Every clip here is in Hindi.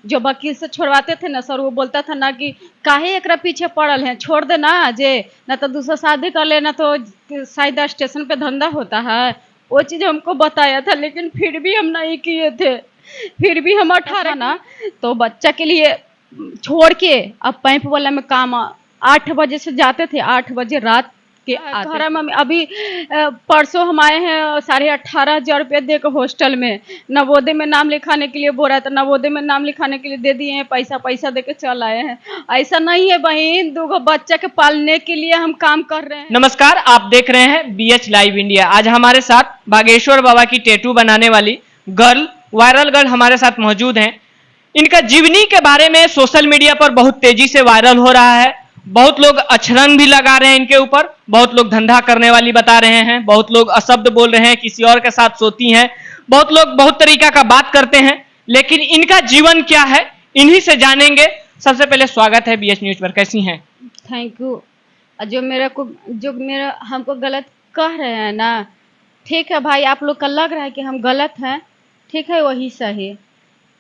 जो वकील से छोड़वाते थे ना सर, वो बोलता था ना कि काहे एकरा पीछे पड़ल है, छोड़ दे ना जे, ना तो दूसरा शादी कर लेना तो शायद स्टेशन पे धंधा होता है। वो चीज़ हमको बताया था, लेकिन फिर भी हम नहीं किए थे। फिर भी हम 18 ना, तो बच्चा के लिए छोड़ के अब पैंप वाला में काम 8 बजे से जाते थे, 8 बजे रात के आते थे। मम्मी अभी परसों हम आए हैं 18,500 रुपये दे के हॉस्टल में, नवोदय में नाम लिखाने के लिए बोल रहा था, नवोदय में नाम लिखाने के लिए दे दिए हैं पैसा, पैसा दे के चल आए हैं। ऐसा नहीं है बहन, 2 बच्चा के पालने के लिए हम काम कर रहे हैं। नमस्कार, आप देख रहे हैं BH लाइव इंडिया। आज हमारे साथ बागेश्वर बाबा की टैटू बनाने वाली गर्ल, वायरल गर्ल हमारे साथ मौजूद हैं। इनका जीवनी के बारे में सोशल मीडिया पर बहुत तेजी से वायरल हो रहा है। बहुत लोग अछरंग भी लगा रहे हैं इनके ऊपर, बहुत लोग धंधा करने वाली बता रहे हैं, बहुत लोग अशब्द बोल रहे हैं, किसी और के साथ सोती हैं, बहुत लोग बहुत तरीका का बात करते हैं। लेकिन इनका जीवन क्या है, इन्हीं से जानेंगे। सबसे पहले स्वागत है BH न्यूज पर, कैसी हैं? Thank you. जो मेरा हमको गलत कह रहे हैं ना, ठीक है भाई, आप लोग का लग रहा है कि हम गलत हैं, ठीक है, वही सही।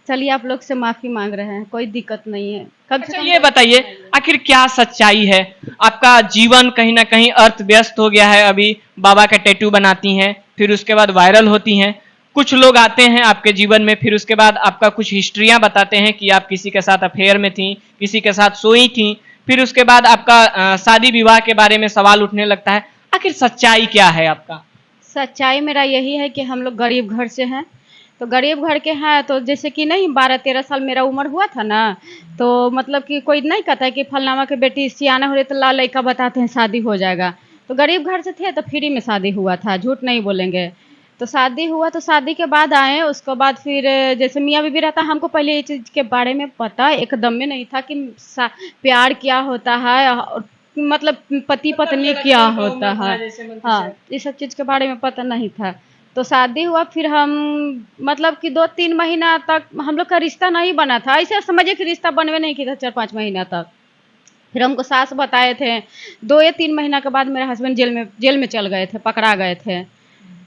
चलिए आप लोग से माफ़ी मांग रहे हैं, कोई दिक्कत नहीं है। अच्छा ये बताइए, आखिर क्या सच्चाई है? आपका जीवन कहीं ना कहीं अर्थ व्यस्त हो गया है। अभी बाबा का टैटू बनाती हैं, फिर उसके बाद वायरल होती हैं। कुछ लोग आते हैं आपके जीवन में, फिर उसके बाद आपका कुछ हिस्ट्रियां बताते हैं कि आप किसी के साथ अफेयर में थी, किसी के साथ सोई थी। फिर उसके बाद आपका शादी विवाह के बारे में सवाल उठने लगता है। आखिर सच्चाई क्या है आपका? सच्चाई मेरा यही है कि हम लोग गरीब घर से हैं। तो गरीब घर के हैं, तो जैसे कि नहीं 12-13 साल मेरा उम्र हुआ था ना, तो मतलब कि कोई नहीं कहता है कि फलनामा की बेटी सियाना हो रही तो लाल लड़का बताते हैं शादी हो जाएगा। तो गरीब घर से थे तो फ्री में शादी हुआ था, झूठ नहीं बोलेंगे। तो शादी हुआ, तो शादी के बाद आए, उसके बाद फिर जैसे मियाँ बीवी रहता, हमको पहले ये चीज़ के बारे में पता एकदम में नहीं था कि प्यार क्या होता है और मतलब पति पत्नी क्या होता है। हाँ, ये सब चीज़ के बारे में पता नहीं था। तो शादी हुआ, फिर हम मतलब कि 2-3 महीना तक हम लोग का रिश्ता नहीं बना था। ऐसे समझिए कि रिश्ता बनवे नहीं किया था 4-5 महीना तक। फिर हमको सास बताए थे। 2 या 3 महीना के बाद मेरे हस्बैंड जेल में चल गए थे, पकड़ा गए थे।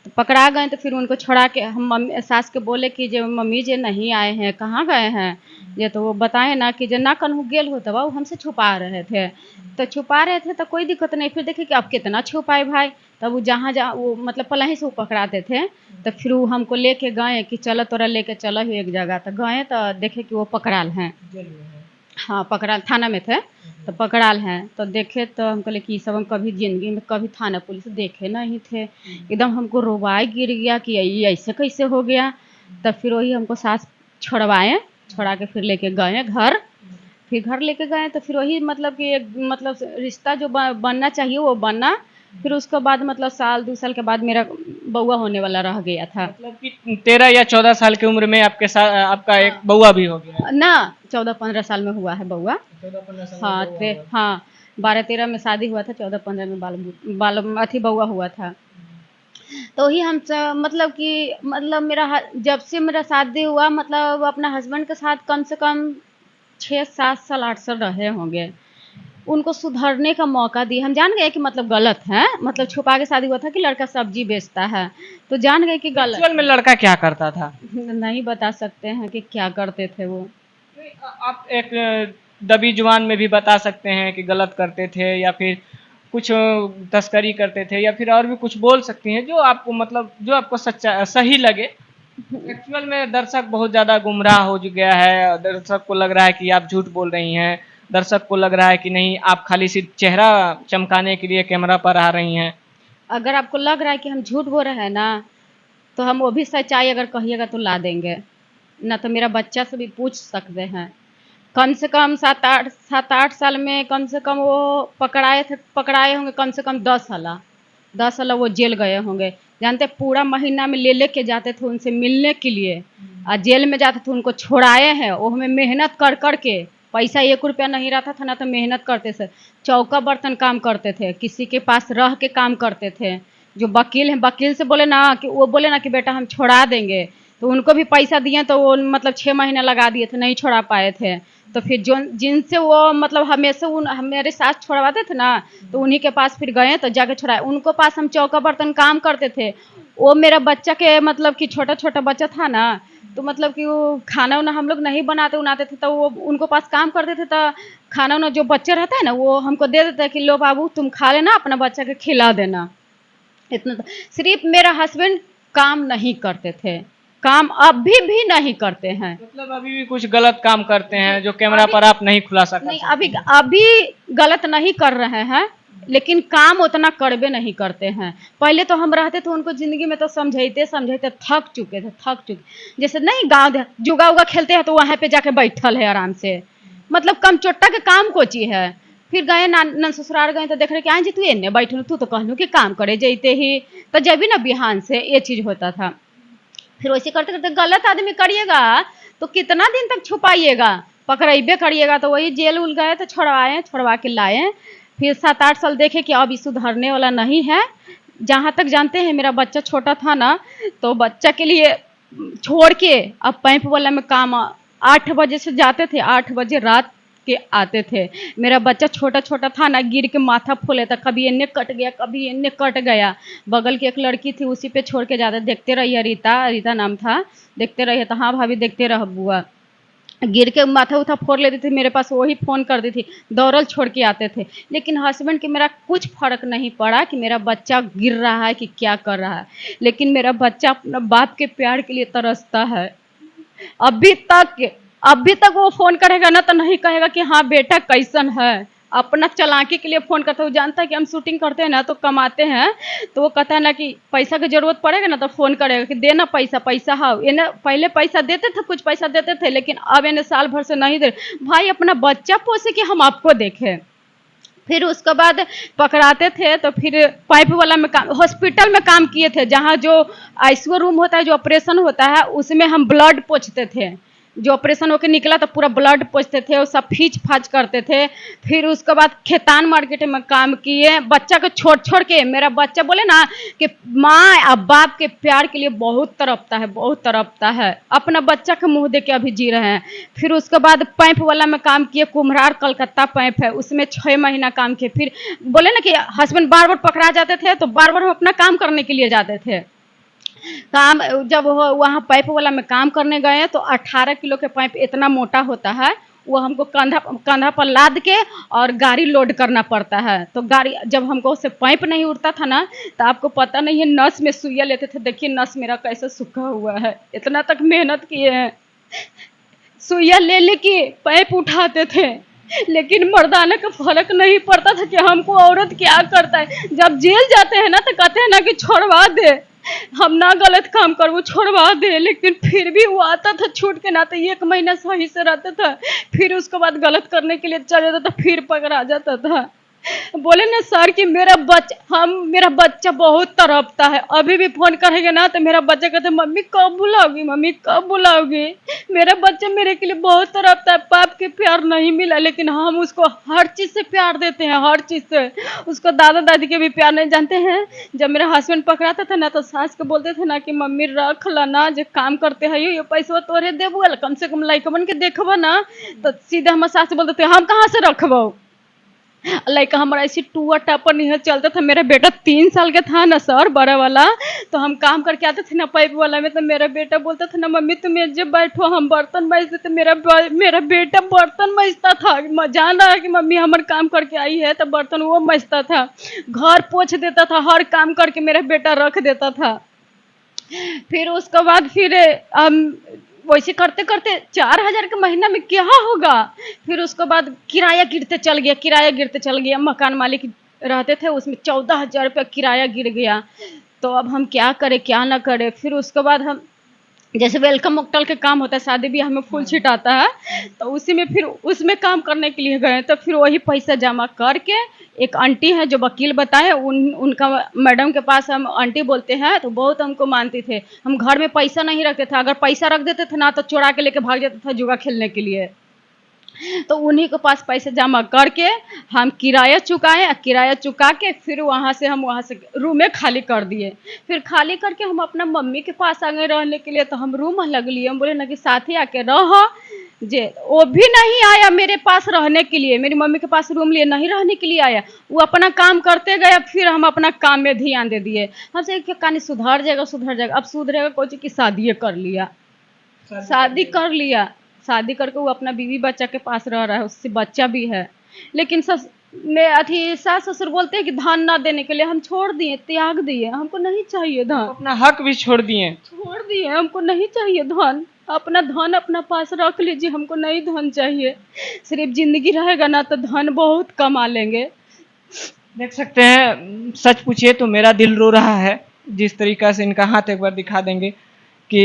तो पकड़ा गए तो फिर उनको छोड़ा के हम मम्मी सास के बोले कि जो मम्मी जे नहीं आए हैं, कहाँ गए हैं ये, तो वो बताए ना कि जो ना कन्हू गेल हो, वो हमसे छुपा रहे थे। तो छुपा रहे थे तो कोई दिक्कत नहीं। फिर देखे कि अब कितना छुपाए भाई, तब वो जहाँ जहाँ वो मतलब पलाही से वो पकड़ाते थे, तो फिर वो हमको लेके गए कि चलो तोरा लेके चलो ही एक जगह। तो गए तो देखे कि वो पकड़ाल हैं। हाँ, पकड़ा थाना में थे, तो पकड़ाल हैं। तो देखे तो हम कहले कि सब हम कभी ज़िंदगी में कभी थाना पुलिस देखे नहीं थे। एकदम हमको रोवाई गिर गया कि ये ऐसे कैसे हो गया। तब फिर वही हमको सास छुड़वाए, छुड़ा के फिर लेके गए घर। फिर घर लेके गए तो फिर वही मतलब कि एक मतलब रिश्ता जो बनना चाहिए वो बना। फिर उसके बाद मतलब साल 2 साल के बाद मेरा बउआ होने वाला रह गया था। मतलब कि 13 या 14 साल की उम्र में आपके साथ आपका एक बउआ भी हो गया ना, 14-15 साल में हुआ है बउआ। 14-15 साल हाँ, हाँ, 12-13 में शादी हुआ था, 14-15 में बाल अथी बउआ हुआ था। तो वही हम मतलब कि मतलब जब से मेरा शादी हुआ, मतलब अपना हस्बैंड के साथ कम से कम 6-7 साल 8 साल रहे होंगे। उनको सुधरने का मौका दिए। हम जान गए कि मतलब गलत है, मतलब छुपा के शादी हुआ था कि लड़का सब्जी बेचता है, तो जान गए कि गलत। एक्चुअल में लड़का क्या करता था? नहीं बता सकते हैं कि क्या करते थे वो। आप एक दबी जुबान में भी बता सकते हैं कि गलत करते थे, या फिर कुछ तस्करी करते थे, या फिर और भी कुछ बोल सकती हैं जो आपको मतलब जो आपको सच्चा सही लगे। एक्चुअल में दर्शक बहुत ज़्यादा गुमराह हो गया है। दर्शक को लग रहा है कि आप झूठ बोल रही हैं, दर्शक को लग रहा है कि नहीं आप खाली सिर्फ चेहरा चमकाने के लिए कैमरा पर आ रही हैं। अगर आपको लग रहा है कि हम झूठ बोल रहे हैं ना, तो हम वो भी सच्चाई अगर कहिएगा तो ला देंगे। ना तो मेरा बच्चा से भी पूछ सकते हैं। कम से कम 7-8 साल में कम से कम वो पकड़ाए होंगे कम से कम 10 साल वो जेल गए होंगे। जानते पूरा महीना में ले के जाते थे उनसे मिलने के लिए, और जेल में जाते थे उनको छोड़ाए हैं। वो हमें मेहनत कर के, पैसा 1 रुपया नहीं रहता था ना, तो मेहनत करते थे, चौका बर्तन काम करते थे, किसी के पास रह के काम करते थे। जो वकील हैं, वकील से बोले ना कि वो बोले ना कि बेटा हम छोड़ा देंगे, तो उनको भी पैसा दिए, तो वो मतलब 6 महीना लगा दिए थे, नहीं छोड़ा पाए थे। तो फिर जो जिनसे वो मतलब हमेशा मेरे साथ छोड़वाते थे ना, तो उन्हीं के पास फिर गए तो जाके छोड़ाए। उनको पास हम चौका बर्तन काम करते थे। वो मेरा बच्चा के मतलब कि छोटा छोटा बच्चा था ना, तो मतलब कि वो खाना वाना हम लोग नहीं बनाते उनाते थे, तो वो उनको पास काम करते थे, तो खाना वाना जो बच्चे रहता है ना वो हमको दे देता है कि लो बाबू तुम खा लेना, अपना बच्चा के खिला देना। इतना तो सिर्फ मेरा हस्बैंड काम नहीं करते थे, काम अभी भी नहीं करते हैं। मतलब अभी भी कुछ गलत काम करते हैं जो कैमरा अभी पर आप नहीं खुलासा कर नहीं, सकते अभी हैं। अभी गलत नहीं कर रहे हैं, लेकिन काम उतना करबे नहीं करते हैं। पहले तो हम रहते थे उनको जिंदगी में तो समझाते समझाते थक चुके थे, थक चुके। जैसे नहीं गाँव जुगा उगा खेलते हैं तो वहां पे जाके बैठल है आराम से, मतलब कम चोट्टा के काम कोची है। फिर गए नन ससुराल गए तो देख रहे कि हाँ जी तू एने बैठल, तू तो कहलू कि काम करे जैते ही तो जब भी ना बिहान से ये चीज होता था। फिर वैसे करते करते गलत आदमी करिएगा तो कितना दिन तक छुपाइएगा, पकड़ेबे करिएगा। तो वही जेल उल गए तो छुड़वाए, छुड़वा के लाए। फिर 7-8 साल देखे कि अब सुधरने वाला नहीं है। जहाँ तक जानते हैं मेरा बच्चा छोटा था ना, तो बच्चा के लिए छोड़ के अब पैंप वाला में काम 8 बजे से जाते थे, 8 बजे रात के आते थे। मेरा बच्चा छोटा छोटा था ना, गिर के माथा फूले था, कभी इन्ने कट गया कभी इन्ने कट गया। बगल की एक लड़की थी उसी पे छोड़ के जाते, देखते रहिए, रीता, रीता नाम था, देखते रहिए। तो हाँ भाभी देखते रह बुआ, गिर के माथा उथा फोड़ लेती थी, मेरे पास वही फ़ोन कर दी थी, दौड़ल छोड़ के आते थे। लेकिन हस्बैंड के मेरा कुछ फ़र्क नहीं पड़ा कि मेरा बच्चा गिर रहा है कि क्या कर रहा है, लेकिन मेरा बच्चा अपना बाप के प्यार के लिए तरसता है। अभी तक अभी तक वो फ़ोन करेगा ना तो नहीं कहेगा कि हाँ बेटा कैसन है, अपना चालाकी के लिए फ़ोन करता है। वो जानता है कि हम शूटिंग करते हैं ना तो कमाते हैं, तो वो कहता है ना कि पैसा की ज़रूरत पड़ेगा ना तो फ़ोन करेगा कि देना पैसा, पैसा हाँ। इन्हें पहले पैसा देते थे, कुछ पैसा देते थे, लेकिन अब इन्हें साल भर से नहीं दे। भाई अपना बच्चा पोसे कि हम आपको देखें। फिर उसके बाद पकड़ाते थे तो फिर पाइप वाला में काम, हॉस्पिटल में काम किए थे, जहाँ जो आईसीयू रूम होता है, जो ऑपरेशन होता है, उसमें हम ब्लड पोंछते थे। जो ऑपरेशन होकर निकला तो पूरा ब्लड पोंछते थे, वो सब फीच फाच करते थे। फिर उसके बाद खेतान मार्केट में काम किए, बच्चा को छोड़ छोड़ के। मेरा बच्चा बोले ना कि माँ और बाप के प्यार के लिए बहुत तड़पता है, बहुत तड़पता है। अपना बच्चा के मुंह देख के अभी जी रहे हैं। फिर उसके बाद पैंप वाला में काम किए, कुम्हरार कलकत्ता पैंप है, उसमें 6 महीना काम किए। फिर बोले ना कि हस्बैंड बार बार पकड़ा जाते थे तो बार बार हम अपना काम करने के लिए जाते थे। काम जब वहाँ पाइप वाला में काम करने गए तो 18 किलो के पाइप इतना मोटा होता है, वो हमको कंधा कंधा पर लाद के और गाड़ी लोड करना पड़ता है। तो गाड़ी जब हमको उससे पाइप नहीं उड़ता था ना, तो आपको पता नहीं है नस में सुइया लेते थे। देखिए नस मेरा कैसे सूखा हुआ है, इतना तक मेहनत किए हैं, सुइया ले लेके पाइप उठाते थे, लेकिन मर्दाना का फर्क नहीं पड़ता था कि हमको औरत क्या करता है। जब जेल जाते हैं ना तो कहते हैं ना कि छोड़वा दे, हम ना गलत काम कर, वो छोड़वा दे। लेकिन फिर भी वो आता था छूट के ना, तो 1 महीना सही से रहता था, फिर उसके बाद गलत करने के लिए चले जाता था, फिर पकड़ा जाता था। बोले ना सर कि मेरा बच्चा बहुत तड़पता है। अभी भी फोन करेंगे ना तो मेरा बच्चा कहता है मम्मी कब बुलाओगी, मम्मी कब बुलाओगी। मेरा बच्चा मेरे के लिए बहुत तड़पता है, बाप के प्यार नहीं मिला, लेकिन हम उसको हर चीज़ से प्यार देते हैं, हर चीज़ से। उसको दादा दादी के भी प्यार नहीं जानते हैं। जब मेरा हस्बैंड पकड़ाता था ना तो सास को बोलते थे ना कि मम्मी रख ला ना, जो काम करते है ये पैसा तोरे देबू, कम से कम लइकवन के देखबा ना। तो सीधे हमारे सास बोलते थे हम कहाँ से रखबो। लड़का हमारा ऐसी टूआ टापर नहीं चलता था। मेरा बेटा 3 साल का था ना सर, बड़ा वाला, तो हम काम करके आते थे ना पाइप वाला में, तो मेरा बेटा बोलता था ना मम्मी तुम जब बैठो हम बर्तन मांजते थे। मेरा बेटा बर्तन मांजता था, जान रहा है कि मम्मी हमारे काम करके आई है, तो बर्तन वो मांजता था, घर पोंछ देता था, हर काम करके मेरा बेटा रख देता था। फिर उसके बाद फिर हम वैसे करते करते 4,000 के महीना में क्या होगा। फिर उसके बाद किराया गिरते चल गया, किराया गिरते चल गया। मकान मालिक रहते थे उसमें 14,000 रुपया किराया गिर गया। तो अब हम क्या करें क्या ना करें। फिर उसके बाद हम जैसे वेलकम मोकटल के काम होता है, शादी ब्याह में फूल छिटाता है, तो उसी में फिर उसमें काम करने के लिए गए। तो फिर वही पैसा जमा करके एक आंटी है जो वकील बताए, उनका मैडम के पास हम आंटी बोलते हैं, तो बहुत हमको मानती थे। हम घर में पैसा नहीं रखते थे, अगर पैसा रख देते थे ना तो चुरा के लेके भाग जाता था जुआ खेलने के लिए। तो उन्हीं के पास पैसे जमा करके हम किराया चुकाए, किराया चुका के फिर वहाँ से रूमें खाली कर दिए। फिर खाली करके हम अपना मम्मी के पास आ गए रहने के लिए। तो हम रूम अलग लिए, हम बोले ना कि साथ ही आके रहो जे। वो भी नहीं आया मेरे पास रहने के लिए, मेरी मम्मी के पास रूम लिए नहीं रहने के लिए आया, वो अपना काम करते गए। फिर हम अपना काम में ध्यान दे दिए। हमसे क्या कहानी सुधर जाएगा सुधर जाएगा, अब सुधरेगा कोई की शादी कर लिया। शादी कर लिया, शादी करके वो अपना बीवी बच्चा के पास रह रहा है, उससे बच्चा भी है। लेकिन सास ससुर बोलते हैं कि धन ना देने के लिए हम छोड़ दिए, त्याग दिए, हमको नहीं चाहिए धन। अपना हक भी छोड़ दिए। छोड़ दिए, हमको नहीं चाहिए धन। अपना धन अपना पास रख लीजिए, हमको नहीं धन चाहिए। सिर्फ जिंदगी रहेगा ना तो धन बहुत कमा लेंगे। देख सकते हैं, सच पूछिए तो मेरा दिल रो रहा है। जिस तरीका से इनका हाथ एक बार दिखा देंगे कि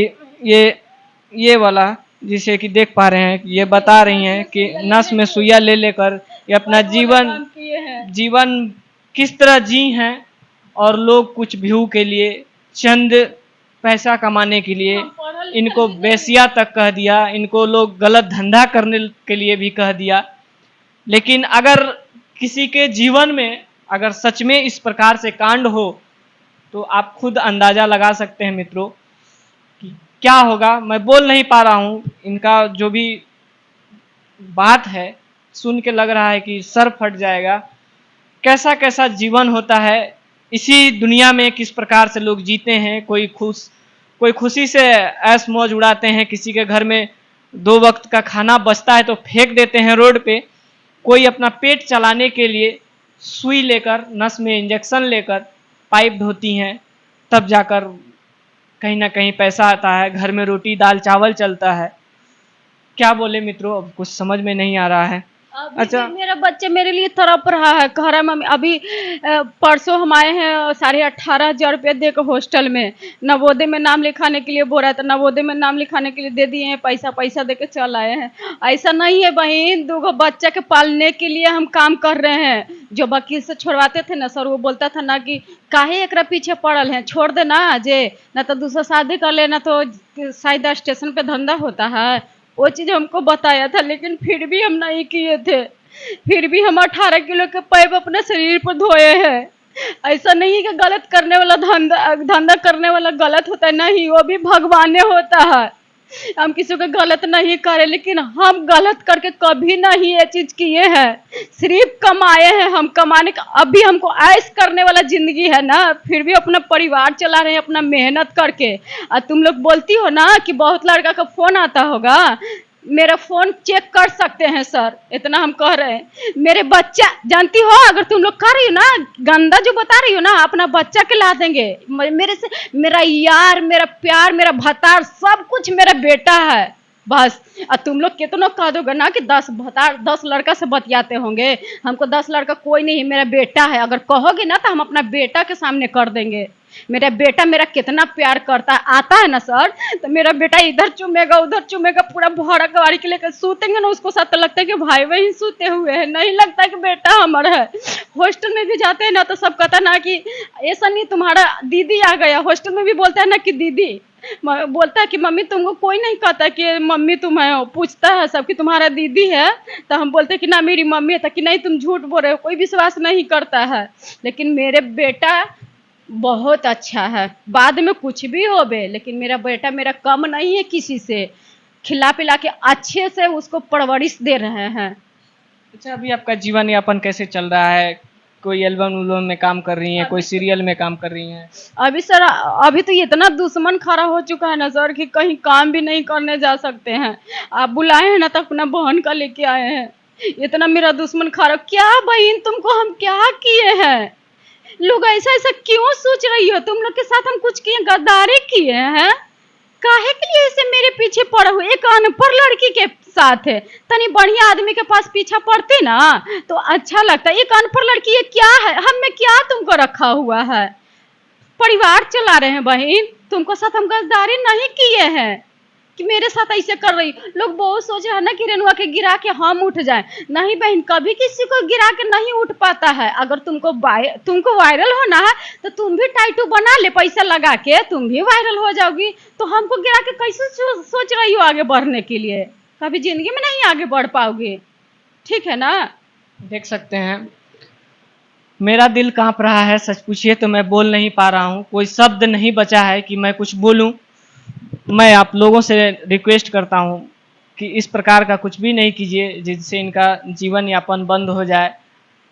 ये वाला, जिसे कि देख पा रहे हैं, ये बता रही हैं कि नस में सुइया ले लेकर ये अपना जीवन किस तरह जी हैं, और लोग कुछ व्यू के लिए, चंद पैसा कमाने के लिए इनको बेसिया तक कह दिया, इनको लोग गलत धंधा करने के लिए भी कह दिया। लेकिन अगर किसी के जीवन में अगर सच में इस प्रकार से कांड हो तो आप खुद अंदाजा लगा सकते हैं मित्रों कि क्या होगा। मैं बोल नहीं पा रहा हूँ, इनका जो भी बात है सुन के लग रहा है कि सर फट जाएगा। कैसा कैसा जीवन होता है इसी दुनिया में, किस प्रकार से लोग जीते हैं। कोई खुशी से ऐश मौज उड़ाते हैं, किसी के घर में 2 वक्त का खाना बचता है तो फेंक देते हैं रोड पे। कोई अपना पेट चलाने के लिए सुई लेकर, नस में इंजेक्शन लेकर पाइप धोती हैं, तब जाकर कहीं ना कहीं पैसा आता है, घर में रोटी दाल चावल चलता है। क्या बोले मित्रों, अब कुछ समझ में नहीं आ रहा है। अच्छा, मेरा बच्चा मेरे लिए तड़प रहा है, कह रहा है मम्मी। अभी परसों हम आए हैं 18,500 रुपये दे के हॉस्टल में, नवोदय में नाम लिखाने के लिए बोल रहा था। नवोदय में नाम लिखाने के लिए दे दिए हैं पैसा दे के चल आए हैं। ऐसा नहीं है बहन, 2 बच्चा के पालने के लिए हम काम कर रहे हैं। जो वकील से छोड़वाते थे ना सर, वो बोलता था ना कि काहे एकरा पीछे पड़ल है, छोड़ देना जे, ना तो दूसरा शादी कर लेना तो शायद स्टेशन पे धंधा होता है। वो चीज़ हमको बताया था, लेकिन फिर भी हम नहीं किए थे। फिर भी हम 18 किलो के पाइप अपने शरीर पर धोए हैं। ऐसा नहीं है कि गलत करने वाला धंधा करने वाला गलत होता है, नहीं, वो भी भगवान होता है। हम किसी को गलत नहीं करे, लेकिन हम गलत करके कभी नहीं ये चीज किए हैं। सिर्फ कमाए हैं हम, कमाने का अभी हमको ऐश करने वाला जिंदगी है ना, फिर भी अपना परिवार चला रहे हैं अपना मेहनत करके। और तुम लोग बोलती हो ना कि बहुत लड़का का फोन आता होगा, मेरा फोन चेक कर सकते हैं सर, इतना हम कह रहे हैं। मेरे बच्चा जानती हो, अगर तुम लोग कर रही हो ना गंदा जो बता रही हो ना, अपना बच्चा के ला देंगे मेरे से। मेरा यार, मेरा प्यार, मेरा भतार, सब कुछ मेरा बेटा है बस। और तुम लोग कितना कह दोगे ना कि 10 लड़का से बतियाते होंगे, हमको 10 लड़का कोई नहीं, मेरा बेटा है। अगर कहोगे ना तो हम अपना बेटा के सामने कर देंगे। मेरा बेटा मेरा कितना प्यार करता है, आता है ना सर तो मेरा बेटा इधर चूमेगा उधर चूमेगा, पूरा भरा कवाड़ी के लेकर सूतेंगे ना, उसको साथ तो लगता है कि भाई वही सूते हुए हैं, नहीं लगता कि बेटा हमारा है। हॉस्टल में भी जाते हैं ना तो सब कहता ना कि ऐसा नहीं तुम्हारा दीदी आ गया, हॉस्टल में भी बोलता है ना कि दीदी, बोलता है कि मम्मी तुमको कोई नहीं कहता कि मम्मी तुम है, पूछता है सब कि तुम्हारा दीदी है, तो हम बोलते हैं कि ना मेरी मम्मी है, तो कि नहीं तुम झूठ बोल रहे हो, कोई विश्वास नहीं करता है। लेकिन मेरे बेटा बहुत अच्छा है, बाद में कुछ भी हो बे, लेकिन मेरा बेटा मेरा कम नहीं है किसी से, खिला पिला के अच्छे से उसको परवरिश दे रहे हैं। अच्छा, अभी आपका जीवन यापन कैसे चल रहा है? कोई एल्बम उल्बम में काम कर रही हैं, कोई सीरियल में काम कर रही हैं? अभी सर, अभी तो इतना दुश्मन खड़ा हो चुका है ना सर कि कहीं काम भी नहीं करने जा सकते हैं। आप बुलाए हैं ना तो अपना बहन का लेके आए हैं, इतना मेरा दुश्मन खड़ा। क्या बहन तुमको हम क्या किए हैं? लोग ऐसा ऐसा क्यों सोच रही हो? तुम लोग के साथ हम कुछ किए, गद्दारी किए हैं? काहे के लिए ऐसे मेरे पीछे पड़ा हुआ? एक अनपढ़ लड़की के साथ है, तनी बढ़िया आदमी के पास पीछा पड़ते ना तो अच्छा लगता है। एक अनपढ़ लड़की, ये क्या है? हम में क्या तुमको रखा हुआ है? परिवार चला रहे हैं बहन, तुमको साथ हम गद्दारी नहीं किए हैं कि मेरे साथ ऐसे कर रही। लोग बहुत सोच रहे हैं ना कि रेनुआ के गिरा के हम उठ जाएं। नहीं बहन, कभी किसी को गिरा के नहीं उठ पाता है। अगर तुमको वायरल होना है तो तुम भी टाइटू बना ले, पैसा लगा के तुम भी वायरल हो जाओगी। तो हमको गिरा के कैसे सोच रही हो आगे बढ़ने के लिए? कभी जिंदगी में नहीं आगे बढ़ पाओगे, ठीक है ना? देख सकते हैं मेरा दिल कांप रहा है, सच पूछिए तो मैं बोल नहीं पा रहा हूँ, कोई शब्द नहीं बचा है कि मैं कुछ बोलूँ। मैं आप लोगों से रिक्वेस्ट करता हूँ कि इस प्रकार का कुछ भी नहीं कीजिए जिससे इनका जीवन यापन बंद हो जाए,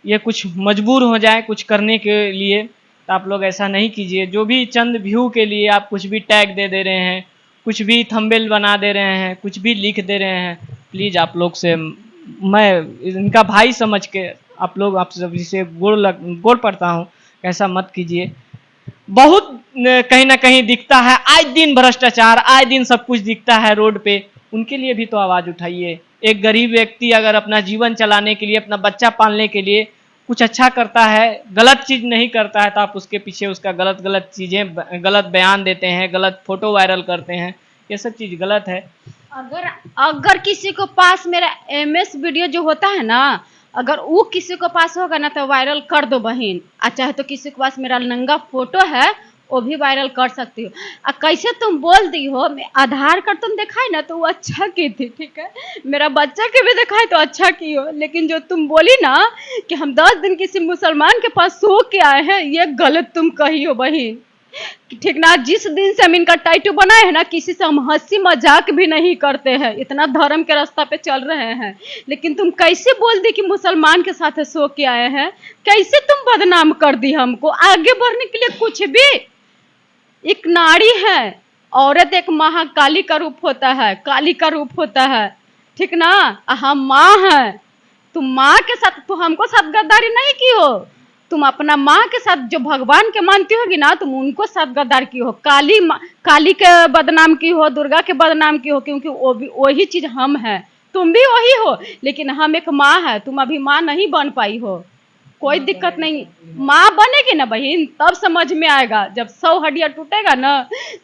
ये कुछ मजबूर हो जाए कुछ करने के लिए। तो आप लोग ऐसा नहीं कीजिए। जो भी चंद व्यू के लिए आप कुछ भी टैग दे रहे हैं, कुछ भी थंबनेल बना दे रहे हैं, कुछ भी लिख दे रहे हैं। प्लीज़ आप लोग से मैं इनका भाई समझ के आप लोग आप सभी से गोड़ पड़ता हूँ, ऐसा मत कीजिए। बहुत कहीं ना कहीं दिखता है, आए दिन भ्रष्टाचार, आए दिन सब कुछ दिखता है रोड पे। उनके लिए भी तो आवाज़ उठाइए। एक गरीब व्यक्ति अगर अपना जीवन चलाने के लिए, अपना बच्चा पालने के लिए कुछ अच्छा करता है, गलत चीज़ नहीं करता है, तो आप उसके पीछे उसका गलत चीज़ें, गलत बयान देते हैं, गलत फोटो वायरल करते हैं। ये सब चीज़ गलत है। अगर अगर किसी को पास मेरा MS वीडियो जो होता है ना, अगर वो किसी को पास होगा ना तो वायरल कर दो बहन। चाहे तो किसी के पास मेरा नंगा फोटो है वो भी वायरल कर सकती हो। कैसे तुम बोल दी हो, मैं आधार कार्ड तुम दिखाई ना तो वो अच्छा की थी, ठीक है, मेरा बच्चा के भी दिखाई तो अच्छा की हो, लेकिन जो तुम बोली ना कि हम 10 दिन किसी मुसलमान के पास सो के आए हैं, ये गलत तुम कही हो बहन, ठीक ना। जिस दिन से हम इनका टाइटू बनाए हैं ना, किसी से हम हंसी मजाक भी नहीं करते हैं, इतना धर्म के रास्ता पे चल रहे हैं, लेकिन तुम कैसे बोल दी कि मुसलमान के साथ सो के आए हैं, कैसे तुम बदनाम कर दी हमको आगे बढ़ने के लिए। कुछ भी एक नारी है, औरत एक महाकाली का रूप होता है, काली का रूप होता है, ठीक ना। हम माँ हैं, तुम माँ के साथ तो हमको साथ गद्दारी नहीं की हो, तुम अपना माँ के साथ जो भगवान के मानती होगी ना, तुम उनको साथ गद्दार की हो, काली के बदनाम की हो, दुर्गा के बदनाम की हो, क्योंकि वो भी वही चीज हम हैं, तुम भी वही हो, लेकिन हम एक माँ है, तुम अभी माँ नहीं बन पाई हो। कोई दिक्कत नहीं, माँ बनेगी ना बहन तब समझ में आएगा, जब 100 हड्डियां टूटेगा ना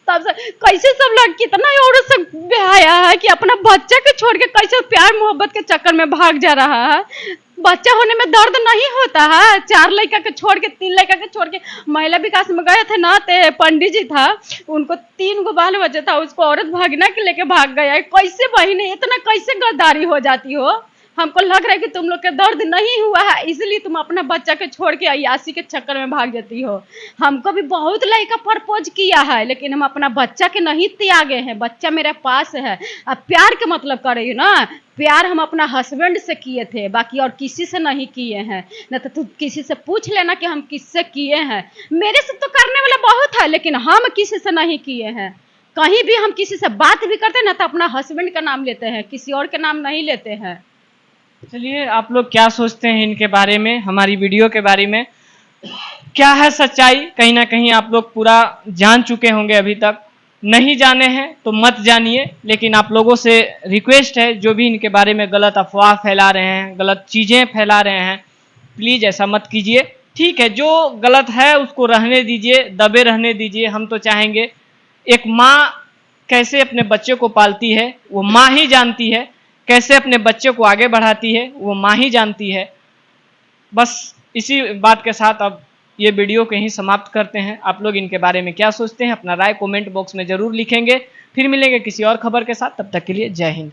तब कैसे सब लोग कितना औरत से बेहाया है कि अपना बच्चा के छोड़ के कैसे प्यार मोहब्बत के चक्कर में भाग जा रहा है। बच्चा होने में दर्द नहीं होता है। 4 लड़का के छोड़ के 3 लड़का के छोड़ के महिला विकास में गए थे ना, ते पंडित जी था, उनको 3 गो बाल बच्चा था, उसको औरत भागना के लेके भाग गया। कैसे बहने इतना कैसे गद्दारी हो जाती हो। हमको लग रहा है कि तुम लोग के दर्द नहीं हुआ है, इसलिए तुम अपना बच्चा के छोड़ के अयासी के चक्कर में भाग जाती हो। हमको भी बहुत लड़का प्रपोज किया है, लेकिन हम अपना बच्चा के नहीं त्यागे हैं, बच्चा मेरे पास है। अब प्यार के मतलब करे ना, प्यार हम अपना हस्बैंड से किए थे, बाकी और किसी से नहीं किए हैं। न तो तू किसी से पूछ लेना कि हम किससे किए हैं। मेरे से तो करने वाला बहुत है, लेकिन हम किसी से नहीं किए हैं। कहीं भी हम किसी से बात भी करते हैं ना तो अपना हस्बैंड का नाम लेते हैं, किसी और के नाम नहीं लेते हैं। चलिए, आप लोग क्या सोचते हैं इनके बारे में, हमारी वीडियो के बारे में, क्या है सच्चाई? कहीं ना कहीं आप लोग पूरा जान चुके होंगे, अभी तक नहीं जाने हैं तो मत जानिए। लेकिन आप लोगों से रिक्वेस्ट है, जो भी इनके बारे में गलत अफवाह फैला रहे हैं, गलत चीज़ें फैला रहे हैं, प्लीज़ ऐसा मत कीजिए। ठीक है, जो गलत है उसको रहने दीजिए, दबे रहने दीजिए। हम तो चाहेंगे, एक माँ कैसे अपने बच्चे को पालती है वो माँ ही जानती है, कैसे अपने बच्चे को आगे बढ़ाती है वो माँ ही जानती है। बस इसी बात के साथ अब ये वीडियो को यहीं समाप्त करते हैं। आप लोग इनके बारे में क्या सोचते हैं, अपना राय कमेंट बॉक्स में ज़रूर लिखेंगे। फिर मिलेंगे किसी और खबर के साथ, तब तक के लिए जय हिंद।